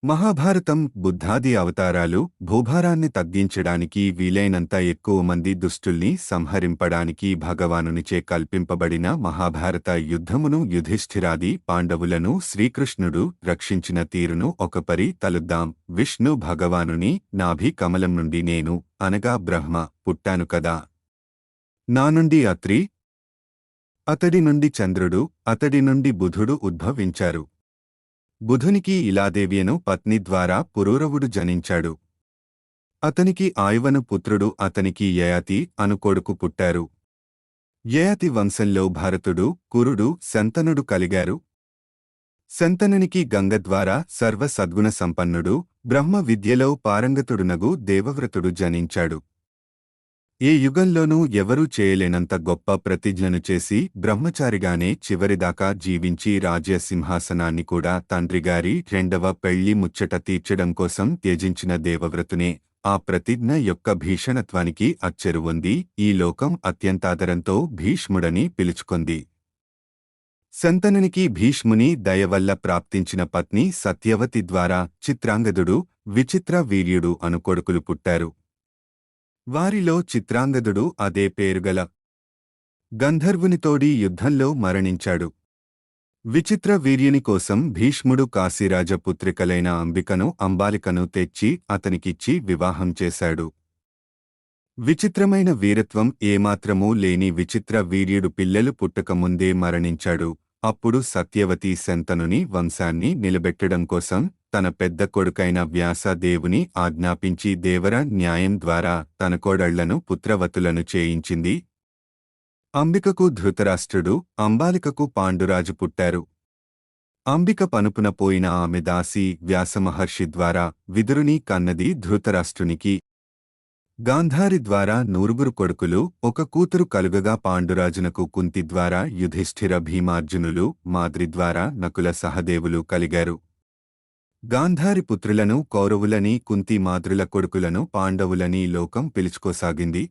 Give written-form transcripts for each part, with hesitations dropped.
మహాభారతం బుద్ధాది అవతారాలు భూభారాన్ని తగ్గించడానికి వీలైనంత ఎక్కువ మంది దుష్టుల్ని సంహరింపడానికి భగవానునిచే కల్పింపబడిన మహాభారత యుద్ధమును యుధిష్ఠిరాది పాండవులను శ్రీకృష్ణుడు రక్షించిన తీరును ఒకపరి తలుద్దాం. విష్ణు భగవానుని నాభి కమలం నుండి నేను అనగా బ్రహ్మ పుట్టాను కదా. నా నుండి అత్రి, అతడి నుండి చంద్రుడు, అతడి నుండి బుధుడు ఉద్భవించారు. బుధునికి ఇలాదేవ్యను పత్ని ద్వారా పురూరవుడు జనించాడు. అతనికి ఆయువను పుత్రుడు, అతనికి యయాతి అను కొడుకు పుట్టారు. యయాతి వంశంలో భరతుడు, కురుడు, శంతనుడు కలిగారు. శంతనునికి గంగ ద్వారా సర్వ సద్గుణ సంపన్నుడు, బ్రహ్మ విద్యలో పారంగతుడునగు దేవవ్రతుడు జనించాడు. ఏ యుగంలోనూ ఎవరూ చేయలేనంత గొప్ప ప్రతిజ్ఞను చేసి బ్రహ్మచారిగానే చివరిదాకా జీవించి రాజ్య సింహాసనాన్ని కూడా తండ్రిగారి రెండవ పెళ్లి ముచ్చట తీర్చడం కోసం త్యజించిన దేవవ్రతునే ఆ ప్రతిజ్ఞ యొక్క భీషణత్వానికి అచ్చెరువొంది ఈ లోకం అత్యంతాదరంతో భీష్ముడని పిలుచుకొంది. శంతనునికి భీష్ముని దయవల్ల ప్రాప్తించిన పత్ని సత్యవతి ద్వారా చిత్రాంగదుడు, విచిత్ర వీర్యుడు అను కొడుకులు పుట్టారు. వారిలో చిత్రాంగదుడు అదే పేరుగల గంధర్వునితోడి యుద్ధంలో మరణించాడు. విచిత్ర వీర్యుని కోసం భీష్ముడు కాశీరాజపుత్రికలైన అంబికను అంబాలికను తెచ్చి అతనికిచ్చి వివాహం చేశాడు. విచిత్రమైన వీరత్వం ఏమాత్రమూ లేని విచిత్ర వీర్యుడు పిల్లలు పుట్టకముందే మరణించాడు. అప్పుడు సత్యవతి శంతనుని వంశాన్ని నిలబెట్టడం కోసం తన పెద్ద కొడుకైన వ్యాసదేవుని ఆజ్ఞాపించి దేవర న్యాయం ద్వారా తన కోడళ్లను పుత్రవతులను చేయించింది. అంబికకు ధృతరాష్ట్రుడు, అంబాలికకు పాండురాజు పుట్టారు. అంబిక పనుపున పోయిన ఆమె దాసి వ్యాసమహర్షి ద్వారా విదురుని కన్నది ధృతరాష్ట్రునికి. గాంధారి ద్వారా నూరుగురు కొడుకులు, ఒక కూతురు కలుగగా పాండురాజునకు కుంతి ద్వారా యుధిష్ఠిర భీమార్జునులు, మాద్రి ద్వారా నకుల సహదేవులు కలిగారు. గాంధారి పుత్రులను కౌరవులని, కుంతి మాద్రుల కొడుకులను పాండవులని లోకం పిలుచుకోసాగింది.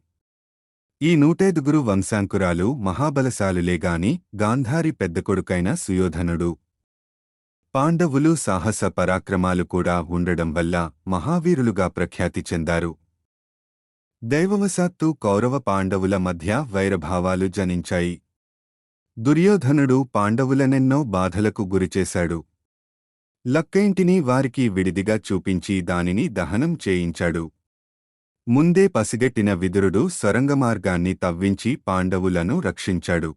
ఈ 105 వంశాంకురాలు మహాబలశాలులేగాని గాంధారి పెద్ద కొడుకైన సుయోధనుడు. పాండవులు సాహస పరాక్రమాలు కూడా ఉండడం వల్ల మహావీరులుగా ప్రఖ్యాతి చెందారు. దైవవశాత్తు కౌరవ పాండవుల మధ్య వైరభావాలు జనించాయి. దుర్యోధనుడు పాండవులనెన్నో బాధలకు గురిచేశాడు. లక్కేంటిని వారికి విడిదిగా చూపించి దానిని దహనం చేయించాడు. ముందే పసిగట్టిన విదురుడు సొరంగమార్గాన్ని తవ్వించి పాండవులను రక్షించాడు.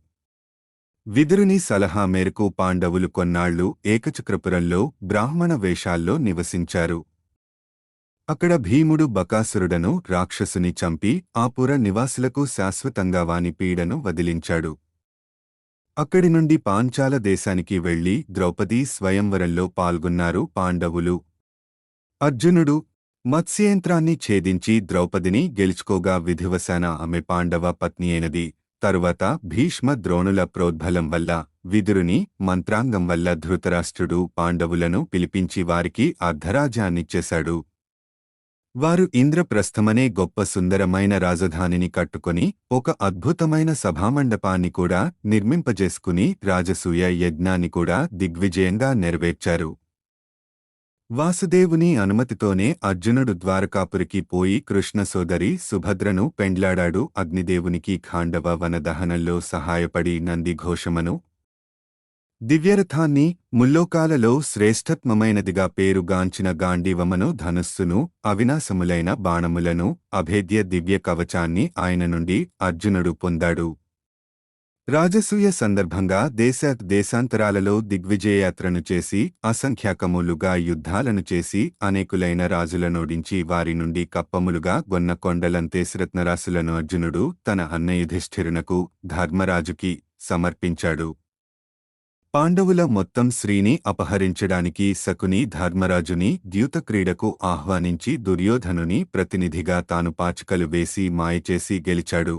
విదురుని సలహా మేరకు పాండవులు కొన్నాళ్లు ఏకచక్రపురంలో బ్రాహ్మణ వేషాల్లో నివసించారు. అక్కడ భీముడు బకాసురుడను రాక్షసుని చంపి ఆ పుర నివాసులకు శాశ్వతంగా వాని పీడను వదిలించాడు. అక్కడి నుండి పాంచాల దేశానికి వెళ్లి ద్రౌపదీ స్వయంవరంలో పాల్గొన్నారు పాండవులు. అర్జునుడు మత్స్యయంత్రాన్ని ఛేదించి ద్రౌపదిని గెలుచుకోగా విధివశాన ఆమె పాండవ పత్ని అయినది. తరువాత భీష్మ ద్రోణుల ప్రోద్బలం వల్ల, విదురుని మంత్రాంగం వల్ల ధృతరాష్ట్రుడు పాండవులను పిలిపించి వారికి అర్ధరాజ్యాన్నిచ్చేశాడు. వారు ఇంద్రప్రస్థమనే గొప్ప సుందరమైన రాజధానిని కట్టుకొని ఒక అద్భుతమైన సభామండపాన్ని కూడా నిర్మింపజేసుకుని రాజసూయ యజ్ఞాన్ని కూడా దిగ్విజయంగా నెరవేర్చారు. వాసుదేవుని అనుమతితోనే అర్జునుడు ద్వారకాపురికి పోయి కృష్ణ సోదరి సుభద్రను పెండ్లాడాడు. అగ్నిదేవునికి ఖాండవ వనదహనంలో సహాయపడి నందిఘోషమను దివ్యరథాన్ని, ముల్లోకాలలో శ్రేష్ఠత్వమైనదిగా పేరుగాంచిన గాంధీవమను ధనుస్సును, అవినాశములైన బాణములను, అభేద్య దివ్య కవచాన్ని ఆయన నుండి అర్జునుడు పొందాడు. రాజసూయ సందర్భంగా దేశాంతరాలలో దిగ్విజయయాత్రను చేసి అసంఖ్యాకములుగా యుద్ధాలను చేసి అనేకులైన రాజులనోడించి వారి నుండి కప్పములుగా గొన్న కొండలంతేశ్రత్నరాశులను అర్జునుడు తన అన్న యుధిష్ఠిరునకు, ధర్మరాజుకి సమర్పించాడు. పాండవుల మొత్తం శ్రీని అపహరించడానికి శకుని ధర్మరాజుని ద్యూతక్రీడకు ఆహ్వానించి దుర్యోధనుని ప్రతినిధిగా తాను పాచికలు వేసి మాయచేసి గెలిచాడు.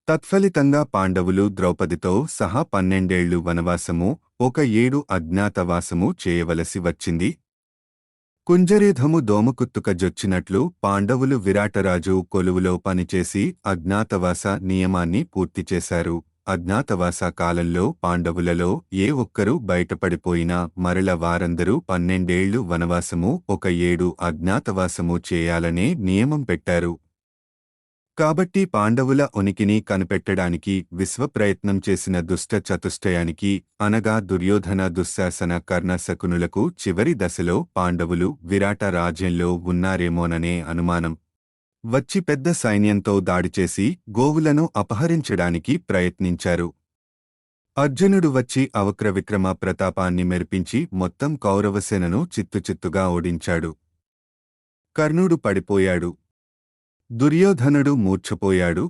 తత్ఫలితంగా పాండవులు ద్రౌపదితో సహా 12 ఏళ్లు వనవాసము, 1 ఏడు అజ్ఞాతవాసము చేయవలసి వచ్చింది. కుంజరేధము దోమకుత్తుక జొచ్చినట్లు పాండవులు విరాటరాజు కొలువులో పనిచేసి అజ్ఞాతవాస నియమాన్ని పూర్తిచేశారు. అజ్ఞాతవాస కాలంలో పాండవులలో ఏ ఒక్కరూ బయటపడిపోయినా మరల వారందరూ 12 వనవాసము 1 అజ్ఞాతవాసము చేయాలనే నియమం పెట్టారు. కాబట్టి పాండవుల ఉనికిని కనిపెట్టడానికి విశ్వప్రయత్నం చేసిన దుష్ట చతుష్టయానికి అనగా దుర్యోధన దుశ్శాసన కర్ణ శకునులకు చివరి దశలో పాండవులు విరాట రాజ్యంలో ఉన్నారేమోననే అనుమానం వచ్చి పెద్ద సైన్యంతో దాడిచేసి గోవులను అపహరించడానికి ప్రయత్నించారు. అర్జునుడు వచ్చి అవక్రవిక్రమ ప్రతాపాన్ని మెరిపించి మొత్తం కౌరవసేనను చిత్తుచిత్తుగా ఓడించాడు. కర్ణుడు పడిపోయాడు. దుర్యోధనుడు మూర్ఛపోయాడు.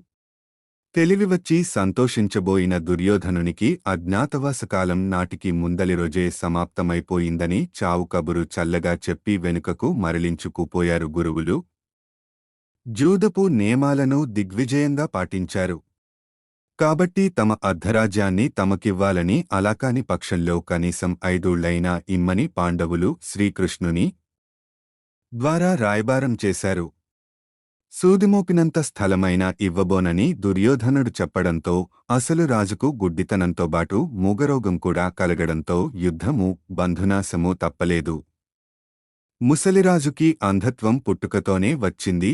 తెలివివచ్చి సంతోషించబోయిన దుర్యోధనునికి అజ్ఞాతవాసకాలం నాటికి ముందలి రోజే సమాప్తమైపోయిందని చావు కబురు చల్లగా చెప్పి వెనుకకు మరలించుకుపోయారు గురువులు. జూదపు నియమాలను దిగ్విజయంగా పాటించారు. కాబట్టి తమ అర్ధరాజ్యాన్ని తమకివ్వాలని అలాకాని పక్షంలో కనీసం 5 ఏళ్లైనా ఇమ్మని పాండవులు శ్రీకృష్ణుని ద్వారా రాయబారం చేశారు. సూదిమోపినంత స్థలమైనా ఇవ్వబోనని దుర్యోధనుడు చెప్పడంతో అసలు రాజుకు గుడ్డితనంతోబాటు మూగరోగం కూడా కలగడంతో యుద్ధము బంధునాశము తప్పలేదు. ముసలిరాజుకి అంధత్వం పుట్టుకతోనే వచ్చింది.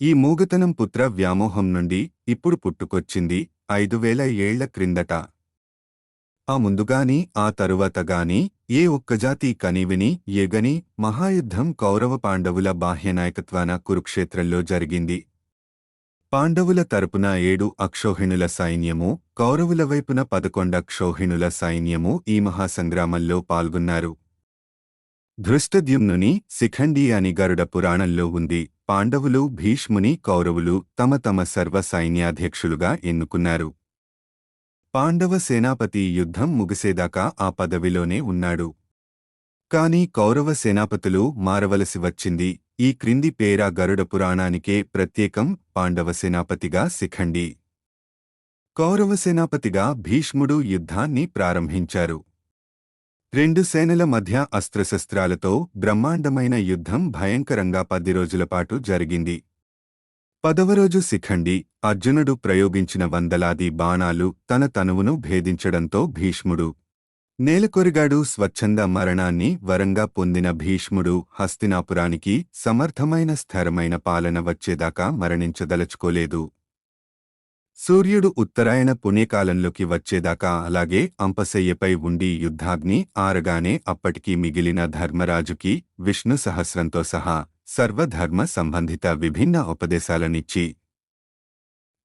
ఈ మూగతనం పుత్ర వ్యామోహం నుండి ఇప్పుడు పుట్టుకొచ్చింది 5000 ఏళ్ల క్రిందట. ఆ ముందుగాని ఆ తరువాతగాని ఏ ఒక్కజాతి కనీవిని ఎగని మహాయుద్ధం కౌరవ పాండవుల బాహ్యనాయకత్వాన కురుక్షేత్రంలో జరిగింది. పాండవుల తరపున 7 అక్షోహిణుల సైన్యము, కౌరవుల వైపున 11 అక్షోహిణుల సైన్యము ఈ మహాసంగ్రామంలో పాల్గొన్నారు. ధృష్టద్యుమ్నుని శిఖండి అని గరుడ పురాణంలో ఉంది. పాండవులు భీష్ముని కౌరవులు తమ తమ సర్వ సైన్యాధ్యక్షులుగా ఎన్నుకున్నారు. పాండవ సేనాపతి యుద్ధం ముగిసేదాకా ఆ పదవిలోనే ఉన్నాడు. కాని కౌరవ సేనాపతులు మారవలసి వచ్చింది. ఈ క్రింది పేరా గరుడ పురాణానికే ప్రత్యేకం. పాండవ సేనాపతిగా శిఖండి, కౌరవ సేనాపతిగా భీష్ముడు యుద్ధాన్ని ప్రారంభించారు. 2 సేనల మధ్య అస్త్రశస్త్రాలతో బ్రహ్మాండమైన యుద్ధం భయంకరంగా 10 రోజులపాటు జరిగింది. 10వ రోజు శిఖండి అర్జునుడు ప్రయోగించిన వందలాది బాణాలు తన తనువును భేదించడంతో భీష్ముడు నేలకొరిగాడు. స్వచ్ఛంద మరణాన్ని వరంగా పొందిన భీష్ముడు హస్తినాపురానికి సమర్థమైన స్థిరమైన పాలన వచ్చేదాకా మరణించదలుచుకోలేదు. సూర్యుడు ఉత్తరాయణ పుణ్యకాలంలోకి వచ్చేదాకా అలాగే అంపశయ్యపై ఉండి యుద్ధాగ్ని ఆరగానే అప్పటికి మిగిలిన ధర్మరాజుకి విష్ణు సహస్రంతో సహా సర్వధర్మ సంబంధిత విభిన్న ఉపదేశాలనిచ్చి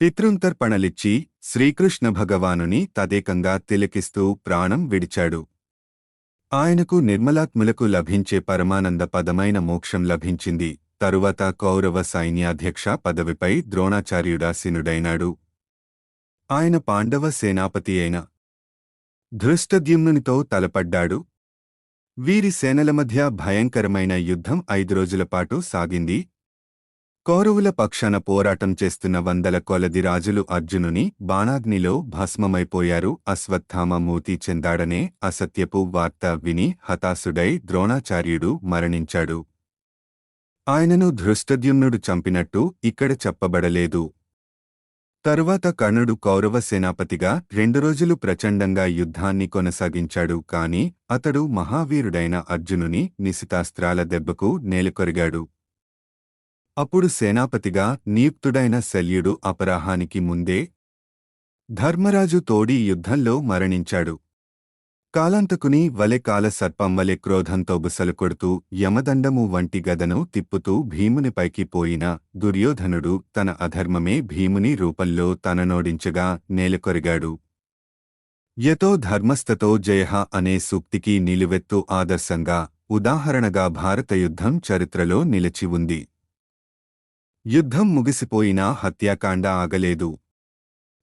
పితృంతర్పణలిచ్చి శ్రీకృష్ణ భగవానుని తదేకంగా తిలకిస్తూ ప్రాణం విడిచాడు. ఆయనకు నిర్మలాత్ములకు లభించే పరమానంద పదమైన మోక్షం లభించింది. తరువాత కౌరవ సైన్యాధ్యక్ష పదవిపై ద్రోణాచార్యుడాసీనుడైనాడు. ఆయన పాండవ సేనాపతి అయిన ధృష్టద్యుమ్నునితో తలపడ్డాడు. వీరి సేనల మధ్య భయంకరమైన యుద్ధం 5 రోజులపాటు సాగింది. కౌరవుల పక్షాన పోరాటం చేస్తున్న వందల కొలది రాజులు అర్జునుని బాణాగ్నిలో భస్మమైపోయారు. అశ్వత్థామ మూతి చెందాడనే అసత్యపు వార్త విని హతాశుడై ద్రోణాచార్యుడు మరణించాడు. ఆయనను ధృష్టద్యుమ్నుడు చంపినట్టు ఇక్కడ చెప్పబడలేదు. తరువాత కర్ణుడు కౌరవ సేనాపతిగా 2 రోజులు ప్రచండంగా యుద్ధాన్ని కొనసాగించాడు. కాని అతడు మహావీరుడైన అర్జునుని నిశితాస్త్రాల దెబ్బకు నేలకొరిగాడు. అప్పుడు సేనాపతిగా నియుక్తుడైన శల్యుడు అపరాహానికి ముందే ధర్మరాజు తోడి యుద్ధంలో మరణించాడు. కాలాంతకుని వలె కాలసర్పం వలె క్రోధంతో బుసలు కొడుతూ యమదండము వంటి గదను తిప్పుతూ భీమునిపైకి పోయిన దుర్యోధనుడు తన అధర్మమే భీముని రూపంలో తననోడించగా నేలకొరిగాడు. యతో ధర్మస్థతో జయః అనే సూక్తికి నిలువెత్తు ఆదర్శంగా ఉదాహరణగా భారత యుద్ధం చరిత్రలో నిలిచి ఉంది. యుద్ధం ముగిసిపోయినా హత్యాకాండ ఆగలేదు.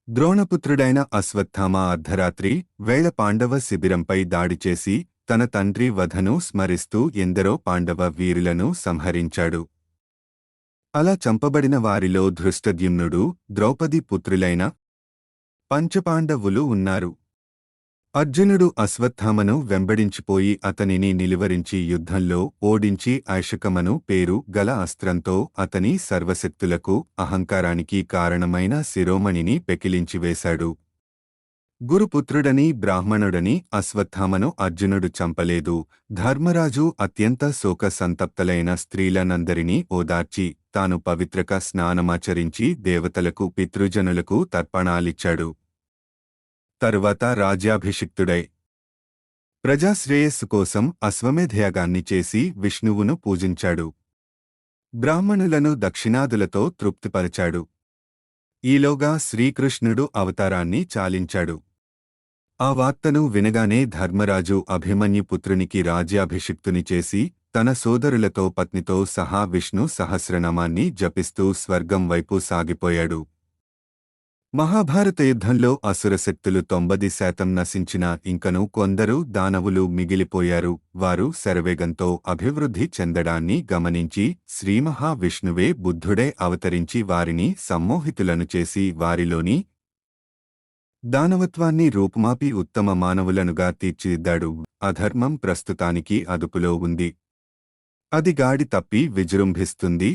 ద్రోణపుత్రుడైన అశ్వత్థామ అర్ధరాత్రి వేళ పాండవ శిబిరంపై దాడిచేసి తన తండ్రి వధను స్మరిస్తూ ఎందరో పాండవ వీరులను సంహరించాడు. అలా చంపబడిన వారిలో ధృష్టద్యుమ్నుడు, ద్రౌపది పుత్రులైన పంచపాండవులు ఉన్నారు. అర్జునుడు అశ్వత్థామను వెంబడించిపోయి అతనిని నిలువరించి యుద్ధంలో ఓడించి ఐషకమను పేరు గల అస్త్రంతో అతని సర్వశక్తులకు అహంకారానికి కారణమైన శిరోమణిని పెకిలించివేశాడు. గురుపుత్రుడని బ్రాహ్మణుడని అశ్వత్థామను అర్జునుడు చంపలేదు. ధర్మరాజు అత్యంత శోక సంతప్తలైన స్త్రీలనందరినీ ఓదార్చి తాను పవిత్రక స్నానమాచరించి దేవతలకు పితృజనులకు తర్పణాలిచ్చాడు. తరువాత రాజ్యాభిషిక్తుడై ప్రజాశ్రేయస్సు కోసం అశ్వమేధయాగాన్ని చేసి విష్ణువును పూజించాడు. బ్రాహ్మణులను దక్షిణాదులతో తృప్తిపరచాడు. ఈలోగా శ్రీకృష్ణుడు అవతారాన్ని చాలించాడు. ఆ వార్తను వినగానే ధర్మరాజు అభిమన్యుపుత్రునికి రాజ్యాభిషిక్తుని చేసి తన సోదరులతో పత్నితో సహా విష్ణు సహస్రనామాన్ని జపిస్తూ స్వర్గం వైపు సాగిపోయాడు. మహాభారత యుద్ధంలో అసురశక్తులు 90% నశించినా ఇంకనూ కొందరు దానవులు మిగిలిపోయారు. వారు శరవేగంతో అభివృద్ధి చెందడాన్ని గమనించి శ్రీమహావిష్ణువే బుద్ధుడే అవతరించి వారిని సమ్మోహితులను చేసి వారిలోని దానవత్వాన్ని రూపుమాపి ఉత్తమ మానవులనుగా తీర్చిదిద్దాడు. అధర్మం ప్రస్తుతానికి అదుపులో ఉంది. అది గాడి తప్పి విజృంభిస్తుంది.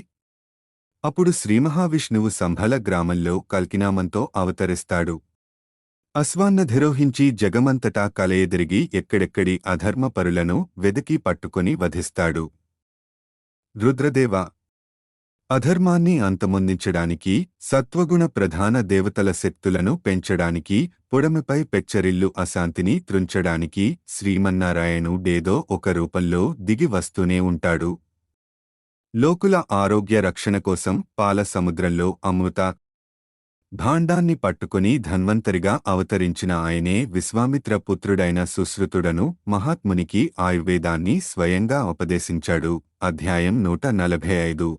అప్పుడు శ్రీమహావిష్ణువు సంభల గ్రామంలో కల్కినామంతో అవతరిస్తాడు. అశ్వాన్నధిరోహించి జగమంతటా కలయదిరిగి ఎక్కడెక్కడి అధర్మపరులను వెదికి పట్టుకొని వధిస్తాడు. రుద్రదేవ అధర్మాన్ని అంతమొందించడానికి, సత్వగుణ ప్రధాన దేవతల శక్తులను పెంచడానికి, పొడమిపై పెచ్చరిల్లు అశాంతిని త్రుంచడానికి శ్రీమన్నారాయణుడేదో ఒక రూపంలో దిగి వస్తూనే ఉంటాడు. లోకుల ఆరోగ్య రక్షణ కోసం పాల సముద్రంలో అమృత భాండాన్ని పట్టుకుని ధన్వంతరిగా అవతరించిన ఆయనే విశ్వామిత్ర పుత్రుడైన సుశ్రుతుడను మహాత్మునికి ఆయుర్వేదాన్ని స్వయంగా ఉపదేశించాడు. అధ్యాయం 145.